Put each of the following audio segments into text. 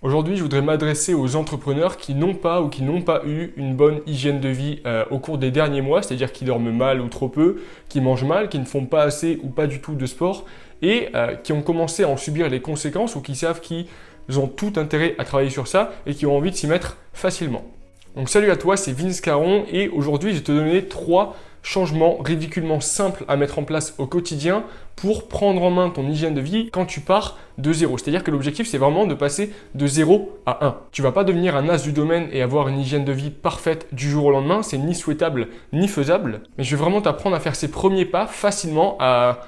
Aujourd'hui, je voudrais m'adresser aux entrepreneurs qui n'ont pas ou qui n'ont pas eu une bonne hygiène de vie au cours des derniers mois, c'est-à-dire qui dorment mal ou trop peu, qui mangent mal, qui ne font pas assez ou pas du tout de sport et qui ont commencé à en subir les conséquences ou qui savent qu'ils ont tout intérêt à travailler sur ça et qui ont envie de s'y mettre facilement. Donc salut à toi, c'est Vince Caron et aujourd'hui je vais te donner 3 changements ridiculement simples à mettre en place au quotidien pour prendre en main ton hygiène de vie quand tu pars de 0. C'est-à-dire que l'objectif, c'est vraiment de passer de 0 à 1. Tu vas pas devenir un as du domaine et avoir une hygiène de vie parfaite du jour au lendemain. C'est ni souhaitable ni faisable. Mais je vais vraiment t'apprendre à faire ces premiers pas facilement, à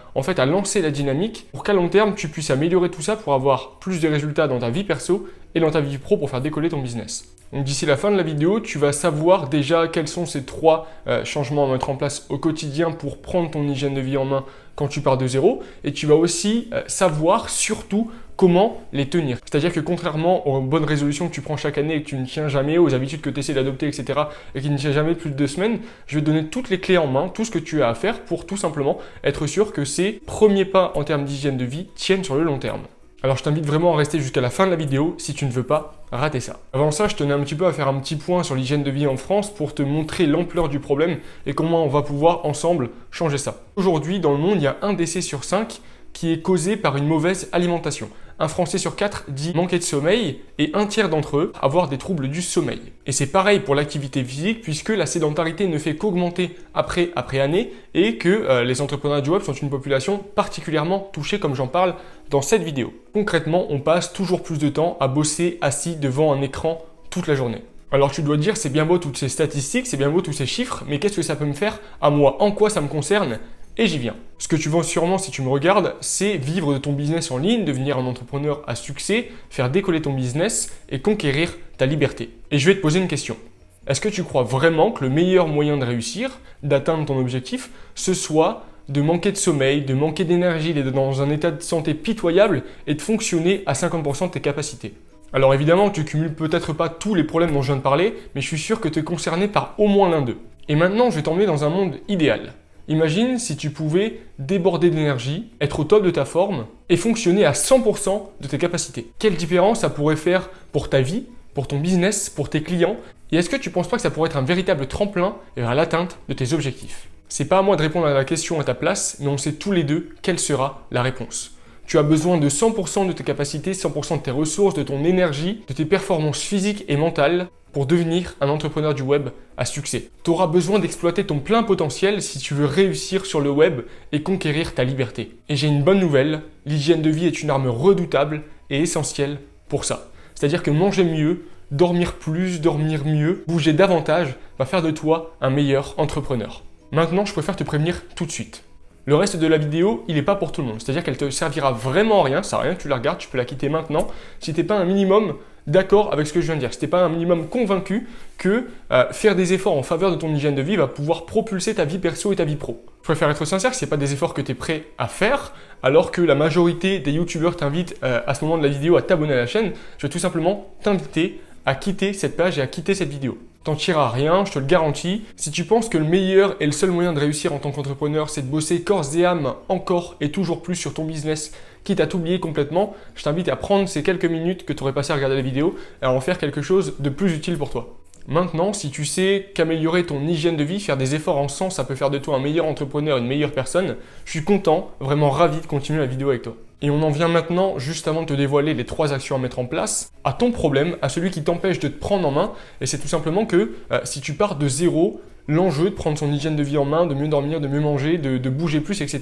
lancer la dynamique pour qu'à long terme, tu puisses améliorer tout ça pour avoir plus de résultats dans ta vie perso et dans ta vie pro pour faire décoller ton business. Donc d'ici la fin de la vidéo, tu vas savoir déjà quels sont ces 3 changements à mettre en place au quotidien pour prendre ton hygiène de vie en main quand tu pars de 0. Et tu vas aussi savoir surtout comment les tenir. C'est-à-dire que contrairement aux bonnes résolutions que tu prends chaque année et que tu ne tiens jamais, aux habitudes que tu essaies d'adopter, etc., et qui ne tiennent jamais plus de 2 semaines, je vais te donner toutes les clés en main, tout ce que tu as à faire pour tout simplement être sûr que ces premiers pas en termes d'hygiène de vie tiennent sur le long terme. Alors je t'invite vraiment à rester jusqu'à la fin de la vidéo si tu ne veux pas rater ça. Avant ça, je tenais un petit peu à faire un petit point sur l'hygiène de vie en France pour te montrer l'ampleur du problème et comment on va pouvoir ensemble changer ça. Aujourd'hui, dans le monde, il y a 1 décès sur 5 qui est causé par une mauvaise alimentation. Un Français sur 4 dit manquer de sommeil et 1/3 d'entre eux avoir des troubles du sommeil. Et c'est pareil pour l'activité physique puisque la sédentarité ne fait qu'augmenter après année et que les entrepreneurs du web sont une population particulièrement touchée comme j'en parle dans cette vidéo. Concrètement, on passe toujours plus de temps à bosser assis devant un écran toute la journée. Alors tu dois te dire, c'est bien beau toutes ces statistiques, c'est bien beau tous ces chiffres, mais qu'est-ce que ça peut me faire à moi? En quoi ça me concerne? Et j'y viens. Ce que tu veux sûrement si tu me regardes, c'est vivre de ton business en ligne, devenir un entrepreneur à succès, faire décoller ton business et conquérir ta liberté. Et je vais te poser une question. Est-ce que tu crois vraiment que le meilleur moyen de réussir, d'atteindre ton objectif, ce soit de manquer de sommeil, de manquer d'énergie, d'être dans un état de santé pitoyable et de fonctionner à 50% de tes capacités? Alors évidemment, tu cumules peut-être pas tous les problèmes dont je viens de parler, mais je suis sûr que tu es concerné par au moins l'un d'eux. Et maintenant, je vais t'emmener dans un monde idéal. Imagine si tu pouvais déborder d'énergie, être au top de ta forme et fonctionner à 100% de tes capacités. Quelle différence ça pourrait faire pour ta vie, pour ton business, pour tes clients? Et est-ce que tu ne penses pas que ça pourrait être un véritable tremplin vers l'atteinte de tes objectifs? C'est pas à moi de répondre à la question à ta place, mais on sait tous les deux quelle sera la réponse. Tu as besoin de 100% de tes capacités, 100% de tes ressources, de ton énergie, de tes performances physiques et mentales pour devenir un entrepreneur du web à succès. Tu auras besoin d'exploiter ton plein potentiel si tu veux réussir sur le web et conquérir ta liberté. Et j'ai une bonne nouvelle, l'hygiène de vie est une arme redoutable et essentielle pour ça. C'est-à-dire que manger mieux, dormir plus, dormir mieux, bouger davantage va faire de toi un meilleur entrepreneur. Maintenant, je préfère te prévenir tout de suite. Le reste de la vidéo, il n'est pas pour tout le monde. C'est-à-dire qu'elle te servira vraiment à rien, ça sert à rien que tu la regardes, tu peux la quitter maintenant si tu n'es pas un minimum d'accord avec ce que je viens de dire. Si tu n'es pas un minimum convaincu que faire des efforts en faveur de ton hygiène de vie va pouvoir propulser ta vie perso et ta vie pro. Je préfère être sincère, ce n'est pas des efforts que tu es prêt à faire, alors que la majorité des youtubeurs t'invitent à ce moment de la vidéo à t'abonner à la chaîne. Je vais tout simplement t'inviter à quitter cette page et à quitter cette vidéo. T'en tireras rien, je te le garantis. Si tu penses que le meilleur et le seul moyen de réussir en tant qu'entrepreneur, c'est de bosser corps et âme encore et toujours plus sur ton business, quitte à t'oublier complètement, je t'invite à prendre ces quelques minutes que tu aurais passé à regarder la vidéo et à en faire quelque chose de plus utile pour toi. Maintenant, si tu sais qu'améliorer ton hygiène de vie, faire des efforts en sens, ça peut faire de toi un meilleur entrepreneur, une meilleure personne, je suis content, vraiment ravi de continuer la vidéo avec toi. Et on en vient maintenant, juste avant de te dévoiler les 3 actions à mettre en place, à ton problème, à celui qui t'empêche de te prendre en main. Et c'est tout simplement que si tu pars de 0, l'enjeu de prendre son hygiène de vie en main, de mieux dormir, de mieux manger, de bouger plus, etc.,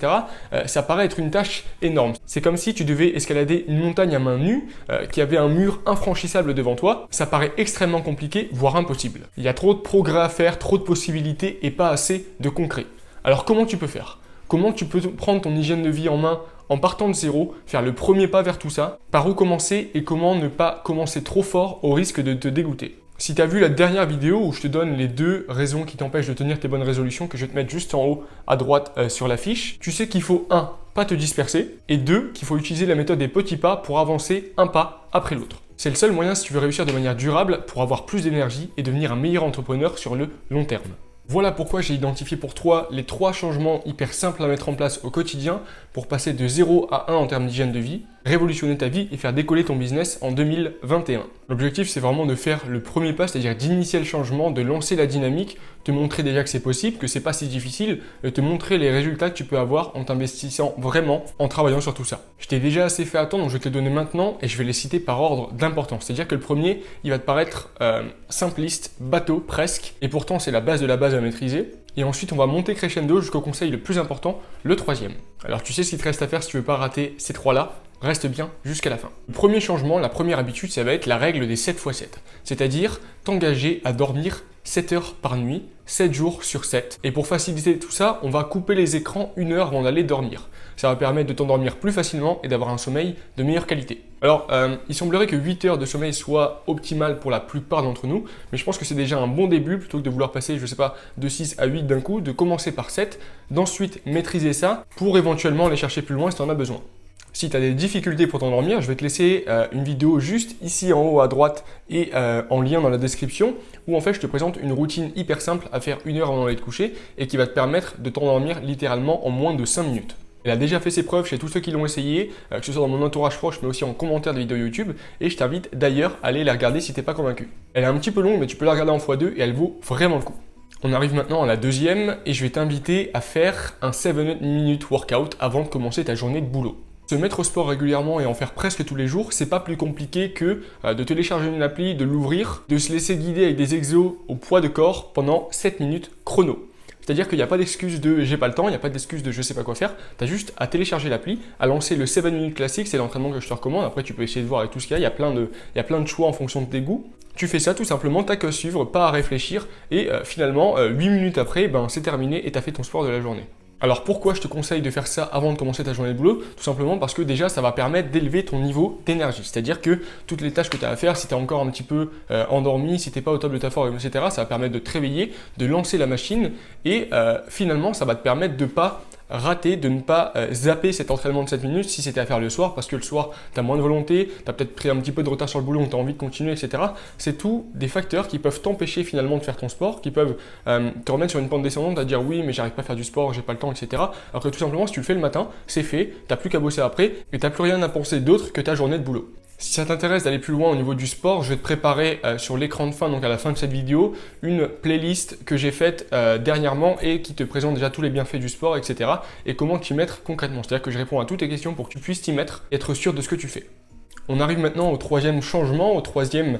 ça paraît être une tâche énorme. C'est comme si tu devais escalader une montagne à main nue, qui avait un mur infranchissable devant toi. Ça paraît extrêmement compliqué, voire impossible. Il y a trop de progrès à faire, trop de possibilités et pas assez de concret. Alors comment tu peux faire? Comment tu peux prendre ton hygiène de vie en main en partant de 0, faire le premier pas vers tout ça? Par où commencer et comment ne pas commencer trop fort au risque de te dégoûter? Si tu as vu la dernière vidéo où je te donne les 2 raisons qui t'empêchent de tenir tes bonnes résolutions, que je vais te mettre juste en haut à droite sur la fiche, tu sais qu'il faut 1, pas te disperser, et 2, qu'il faut utiliser la méthode des petits pas pour avancer un pas après l'autre. C'est le seul moyen si tu veux réussir de manière durable pour avoir plus d'énergie et devenir un meilleur entrepreneur sur le long terme. Voilà pourquoi j'ai identifié pour toi les 3 changements hyper simples à mettre en place au quotidien pour passer de 0 à 1 en termes d'hygiène de vie, révolutionner ta vie et faire décoller ton business en 2021. L'objectif, c'est vraiment de faire le premier pas, c'est-à-dire d'initier le changement, de lancer la dynamique, te montrer déjà que c'est possible, que c'est pas si difficile, et te montrer les résultats que tu peux avoir en t'investissant vraiment, en travaillant sur tout ça. Je t'ai déjà assez fait attendre, donc je vais te les donner maintenant et je vais les citer par ordre d'importance. C'est-à-dire que le premier, il va te paraître simpliste, bateau presque, et pourtant c'est la base de la base à maîtriser. Et ensuite, on va monter crescendo jusqu'au conseil le plus important, le troisième. Alors tu sais ce qu'il te reste à faire si tu veux pas rater ces trois-là. Reste bien jusqu'à la fin. Le premier changement, la première habitude, ça va être la règle des 7x7. C'est-à-dire t'engager à dormir 7 heures par nuit, 7 jours sur 7. Et pour faciliter tout ça, on va couper les écrans 1 heure avant d'aller dormir. Ça va permettre de t'endormir plus facilement et d'avoir un sommeil de meilleure qualité. Alors, il semblerait que 8 heures de sommeil soit optimal pour la plupart d'entre nous, mais je pense que c'est déjà un bon début plutôt que de vouloir passer, je sais pas, de 6 à 8 d'un coup, de commencer par 7, d'ensuite maîtriser ça pour éventuellement aller chercher plus loin si tu en as besoin. Si tu as des difficultés pour t'endormir, je vais te laisser une vidéo juste ici en haut à droite et en lien dans la description où en fait je te présente une routine hyper simple à faire 1 heure avant d'aller te coucher et qui va te permettre de t'endormir littéralement en moins de 5 minutes. Elle a déjà fait ses preuves chez tous ceux qui l'ont essayé, que ce soit dans mon entourage proche mais aussi en commentaire de vidéos YouTube et je t'invite d'ailleurs à aller la regarder si t'es pas convaincu. Elle est un petit peu longue mais tu peux la regarder en x2 et elle vaut vraiment le coup. On arrive maintenant à la deuxième et je vais t'inviter à faire un 7-minute workout avant de commencer ta journée de boulot. Se mettre au sport régulièrement et en faire presque tous les jours, c'est pas plus compliqué que de télécharger une appli, de l'ouvrir, de se laisser guider avec des exos au poids de corps pendant 7 minutes chrono. C'est-à-dire qu'il n'y a pas d'excuse de j'ai pas le temps, il n'y a pas d'excuse de je sais pas quoi faire, tu as juste à télécharger l'appli, à lancer le 7 minutes classique, c'est l'entraînement que je te recommande, après tu peux essayer de voir avec tout ce qu'il y a, il y a plein de choix en fonction de tes goûts. Tu fais ça tout simplement, t'as qu'à suivre, pas à réfléchir et finalement 8 minutes après, c'est terminé et tu as fait ton sport de la journée. Alors pourquoi je te conseille de faire ça avant de commencer ta journée de boulot? Tout simplement parce que déjà ça va permettre d'élever ton niveau d'énergie. C'est-à-dire que toutes les tâches que tu as à faire, si tu es encore un petit peu endormi, si tu n'es pas au top de ta forme, etc., ça va permettre de te réveiller, de lancer la machine et finalement ça va te permettre de ne pas rater, de ne pas zapper cet entraînement de 7 minutes si c'était à faire le soir parce que le soir tu as moins de volonté, tu as peut-être pris un petit peu de retard sur le boulot, donc tu as envie de continuer, etc. C'est tout des facteurs qui peuvent t'empêcher finalement de faire ton sport, qui peuvent te remettre sur une pente descendante à dire oui mais j'arrive pas à faire du sport, j'ai pas le temps, etc. Alors que tout simplement si tu le fais le matin, c'est fait, t'as plus qu'à bosser après et t'as plus rien à penser d'autre que ta journée de boulot. Si ça t'intéresse d'aller plus loin au niveau du sport, je vais te préparer sur l'écran de fin, donc à la fin de cette vidéo, une playlist que j'ai faite dernièrement et qui te présente déjà tous les bienfaits du sport, etc. et comment t'y mettre concrètement. C'est-à-dire que je réponds à toutes tes questions pour que tu puisses t'y mettre et être sûr de ce que tu fais. On arrive maintenant au troisième changement, au troisième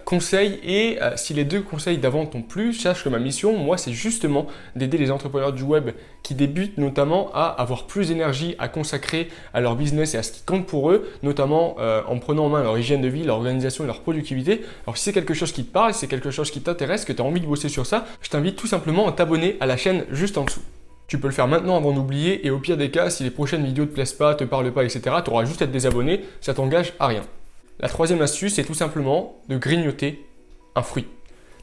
conseil et si les deux conseils d'avant t'ont plu, sache que ma mission, moi, c'est justement d'aider les entrepreneurs du web qui débutent notamment à avoir plus d'énergie à consacrer à leur business et à ce qui compte pour eux, notamment en prenant en main leur hygiène de vie, leur organisation et leur productivité. Alors si c'est quelque chose qui te parle, si c'est quelque chose qui t'intéresse, que tu as envie de bosser sur ça, je t'invite tout simplement à t'abonner à la chaîne juste en dessous. Tu peux le faire maintenant avant d'oublier et au pire des cas, si les prochaines vidéos te plaisent pas, te parlent pas, etc., tu auras juste à te désabonner, ça t'engage à rien. La troisième astuce, c'est tout simplement de grignoter un fruit.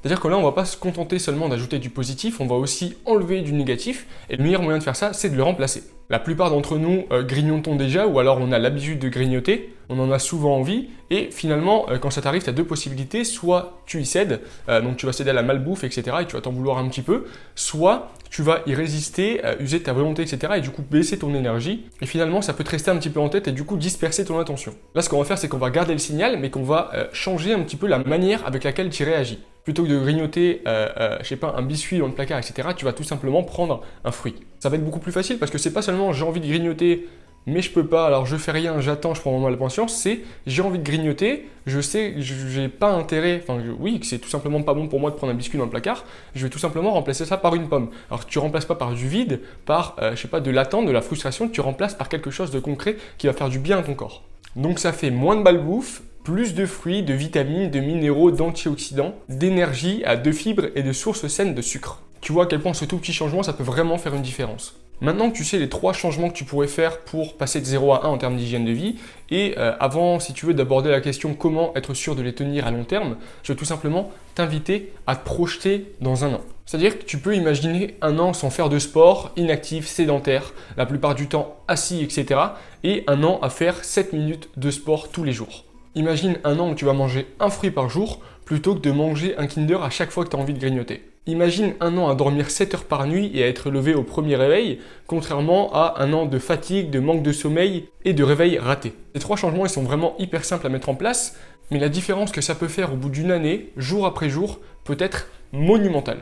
C'est-à-dire que là, on ne va pas se contenter seulement d'ajouter du positif, on va aussi enlever du négatif et le meilleur moyen de faire ça, c'est de le remplacer. La plupart d'entre nous grignotons déjà ou alors on a l'habitude de grignoter, on en a souvent envie et finalement, quand ça t'arrive, tu as deux possibilités, soit tu y cèdes, donc tu vas céder à la malbouffe, etc. et tu vas t'en vouloir un petit peu, soit tu vas y résister, user de ta volonté, etc. et du coup baisser ton énergie et finalement, ça peut te rester un petit peu en tête et du coup disperser ton attention. Là, ce qu'on va faire, c'est qu'on va garder le signal mais qu'on va changer un petit peu la manière avec laquelle tu réagis. Plutôt que de grignoter, je sais pas, un biscuit dans le placard, etc., tu vas tout simplement prendre un fruit. Ça va être beaucoup plus facile parce que c'est pas seulement j'ai envie de grignoter, mais je peux pas, alors je fais rien, j'attends, je prends vraiment la patience, c'est j'ai envie de grignoter, je sais que j'ai pas intérêt, oui, que c'est tout simplement pas bon pour moi de prendre un biscuit dans le placard, je vais tout simplement remplacer ça par une pomme. Alors tu remplaces pas par du vide, par, je sais pas, de l'attente, de la frustration, tu remplaces par quelque chose de concret qui va faire du bien à ton corps. Donc ça fait moins de malbouffe, plus de fruits, de vitamines, de minéraux, d'antioxydants, d'énergie, de fibres et de sources saines de sucre. Tu vois à quel point ce tout petit changement, ça peut vraiment faire une différence. Maintenant que tu sais les 3 changements que tu pourrais faire pour passer de 0 à 1 en termes d'hygiène de vie, et avant, si tu veux, d'aborder la question comment être sûr de les tenir à long terme, je vais tout simplement t'inviter à te projeter dans un an. C'est-à-dire que tu peux imaginer un an sans faire de sport, inactif, sédentaire, la plupart du temps assis, etc. et un an à faire 7 minutes de sport tous les jours. Imagine un an où tu vas manger un fruit par jour plutôt que de manger un Kinder à chaque fois que tu as envie de grignoter. Imagine un an à dormir 7 heures par nuit et à être levé au premier réveil, contrairement à un an de fatigue, de manque de sommeil et de réveil raté. Ces 3 changements, ils sont vraiment hyper simples à mettre en place, mais la différence que ça peut faire au bout d'une année, jour après jour, peut être monumentale.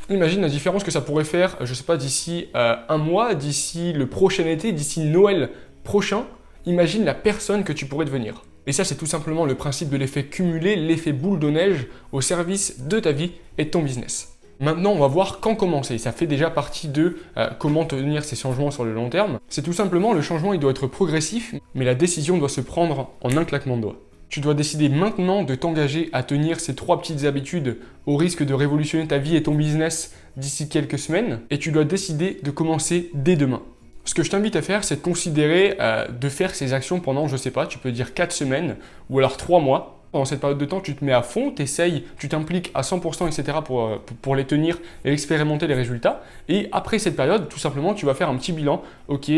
Imagine la différence que ça pourrait faire, je sais pas, d'ici un mois, d'ici le prochain été, d'ici Noël prochain. Imagine la personne que tu pourrais devenir. Et ça, c'est tout simplement le principe de l'effet cumulé, l'effet boule de neige au service de ta vie et de ton business. Maintenant, on va voir quand commencer. Ça fait déjà partie de comment tenir ces changements sur le long terme. C'est tout simplement, le changement, il doit être progressif, mais la décision doit se prendre en un claquement de doigts. Tu dois décider maintenant de t'engager à tenir ces 3 petites habitudes au risque de révolutionner ta vie et ton business d'ici quelques semaines. Et tu dois décider de commencer dès demain. Ce que je t'invite à faire, c'est de considérer de faire ces actions pendant, je sais pas, tu peux dire 4 semaines ou alors 3 mois. Pendant cette période de temps, tu te mets à fond, tu t'impliques à 100%, etc. pour les tenir et expérimenter les résultats. Et après cette période, tout simplement, tu vas faire un petit bilan. Ok,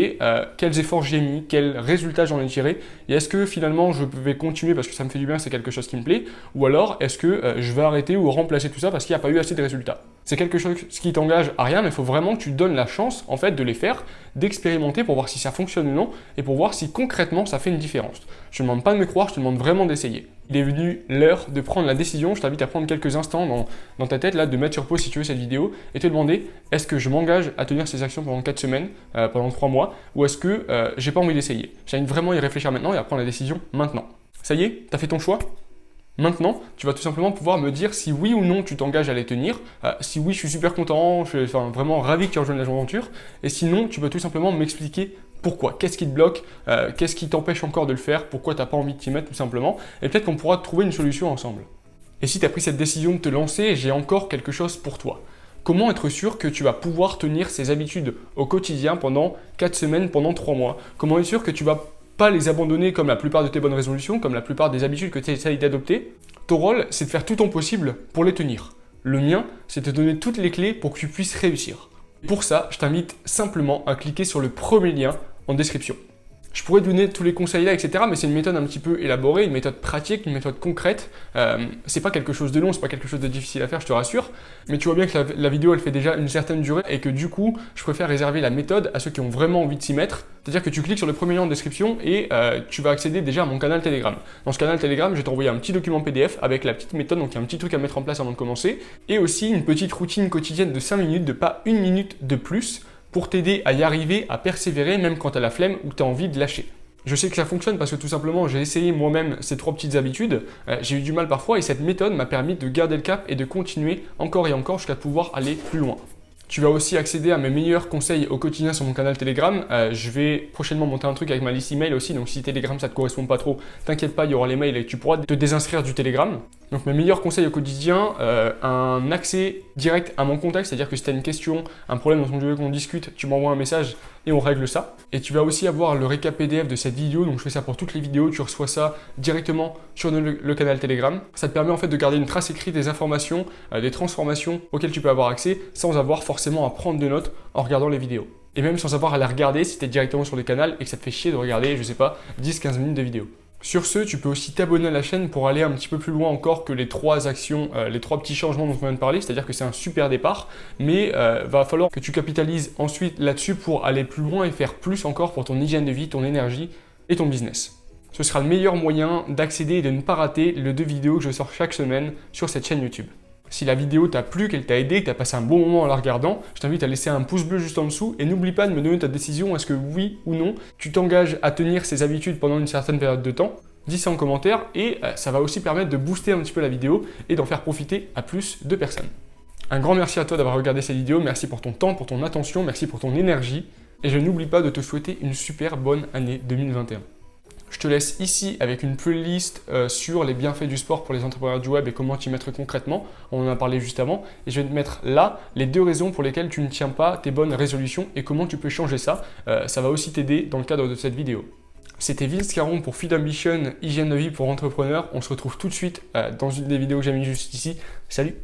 quels efforts j'ai mis, quels résultats j'en ai tiré, et est-ce que finalement je vais continuer parce que ça me fait du bien, c'est quelque chose qui me plaît, ou alors est-ce que je vais arrêter ou remplacer tout ça parce qu'il n'y a pas eu assez de résultats. C'est quelque chose qui t'engage à rien, mais il faut vraiment que tu donnes la chance en fait de les faire, d'expérimenter pour voir si ça fonctionne ou non, et pour voir si concrètement ça fait une différence. Je te demande pas de me croire, je te demande vraiment d'essayer. Il est venu l'heure de prendre la décision. Je t'invite à prendre quelques instants dans ta tête, là, de mettre sur pause si tu veux cette vidéo et te demander est-ce que je m'engage à tenir ces actions pendant 4 semaines, pendant 3 mois, ou est-ce que j'ai pas envie d'essayer. J'invite vraiment à y réfléchir maintenant et à prendre la décision maintenant. Ça y est, tu as fait ton choix? Maintenant, tu vas tout simplement pouvoir me dire si oui ou non tu t'engages à les tenir. Si oui, je suis super content, je suis vraiment ravi que tu rejoignes l'aventure. Et sinon, tu peux tout simplement m'expliquer pourquoi, qu'est-ce qui te bloque, qu'est-ce qui t'empêche encore de le faire, pourquoi tu n'as pas envie de t'y mettre tout simplement. Et peut-être qu'on pourra trouver une solution ensemble. Et si tu as pris cette décision de te lancer, j'ai encore quelque chose pour toi. Comment être sûr que tu vas pouvoir tenir ces habitudes au quotidien pendant 4 semaines, pendant 3 mois? Comment être sûr que tu vas pas les abandonner comme la plupart de tes bonnes résolutions, comme la plupart des habitudes que tu essayes d'adopter? Ton rôle, c'est de faire tout ton possible pour les tenir. Le mien, c'est de te donner toutes les clés pour que tu puisses réussir. Pour ça, je t'invite simplement à cliquer sur le premier lien en description. Je pourrais te donner tous les conseils là, etc. Mais c'est une méthode un petit peu élaborée, une méthode pratique, une méthode concrète. C'est pas quelque chose de long, c'est pas quelque chose de difficile à faire, je te rassure. Mais tu vois bien que la vidéo, elle fait déjà une certaine durée et que du coup, je préfère réserver la méthode à ceux qui ont vraiment envie de s'y mettre. C'est-à-dire que tu cliques sur le premier lien en description et tu vas accéder déjà à mon canal Telegram. Dans ce canal Telegram, je vais t'envoyer un petit document PDF avec la petite méthode, donc il y a un petit truc à mettre en place avant de commencer. Et aussi une petite routine quotidienne de 5 minutes, de pas 1 minute de plus, pour t'aider à y arriver, à persévérer, même quand tu as la flemme ou tu as envie de lâcher. Je sais que ça fonctionne parce que tout simplement, j'ai essayé moi-même ces 3 petites habitudes, j'ai eu du mal parfois et cette méthode m'a permis de garder le cap et de continuer encore et encore jusqu'à pouvoir aller plus loin. Tu vas aussi accéder à mes meilleurs conseils au quotidien sur mon canal Telegram. Je vais prochainement monter un truc avec ma liste email aussi, donc si Telegram ça te correspond pas trop, t'inquiète pas, il y aura les mails et tu pourras te désinscrire du Telegram. Donc mes meilleurs conseils au quotidien, un accès direct à mon contact, c'est-à-dire que si tu as une question, un problème dont tu veux qu'on discute, tu m'envoies un message et on règle ça. Et tu vas aussi avoir le récap PDF de cette vidéo, donc je fais ça pour toutes les vidéos, tu reçois ça directement sur le canal Telegram. Ça te permet en fait de garder une trace écrite des informations, des transformations auxquelles tu peux avoir accès sans avoir forcément à prendre de notes en regardant les vidéos. Et même sans avoir à les regarder si tu es directement sur le canal et que ça te fait chier de regarder, je sais pas, 10-15 minutes de vidéo. Sur ce, tu peux aussi t'abonner à la chaîne pour aller un petit peu plus loin encore que les 3 actions, les 3 petits changements dont on vient de parler, c'est-à-dire que c'est un super départ, mais va falloir que tu capitalises ensuite là-dessus pour aller plus loin et faire plus encore pour ton hygiène de vie, ton énergie et ton business. Ce sera le meilleur moyen d'accéder et de ne pas rater les 2 vidéos que je sors chaque semaine sur cette chaîne YouTube. Si la vidéo t'a plu, qu'elle t'a aidé, que tu as passé un bon moment en la regardant, je t'invite à laisser un pouce bleu juste en dessous et n'oublie pas de me donner ta décision, est-ce que oui ou non, tu t'engages à tenir ces habitudes pendant une certaine période de temps. Dis ça en commentaire et ça va aussi permettre de booster un petit peu la vidéo et d'en faire profiter à plus de personnes. Un grand merci à toi d'avoir regardé cette vidéo, merci pour ton temps, pour ton attention, merci pour ton énergie et je n'oublie pas de te souhaiter une super bonne année 2021. Je te laisse ici avec une playlist sur les bienfaits du sport pour les entrepreneurs du web et comment t'y mettre concrètement. On en a parlé juste avant. Et je vais te mettre là les 2 raisons pour lesquelles tu ne tiens pas tes bonnes résolutions et comment tu peux changer ça. Ça va aussi t'aider dans le cadre de cette vidéo. C'était Vince Caron pour Feed Ambition, hygiène de vie pour entrepreneurs. On se retrouve tout de suite dans une des vidéos que j'ai mis juste ici. Salut!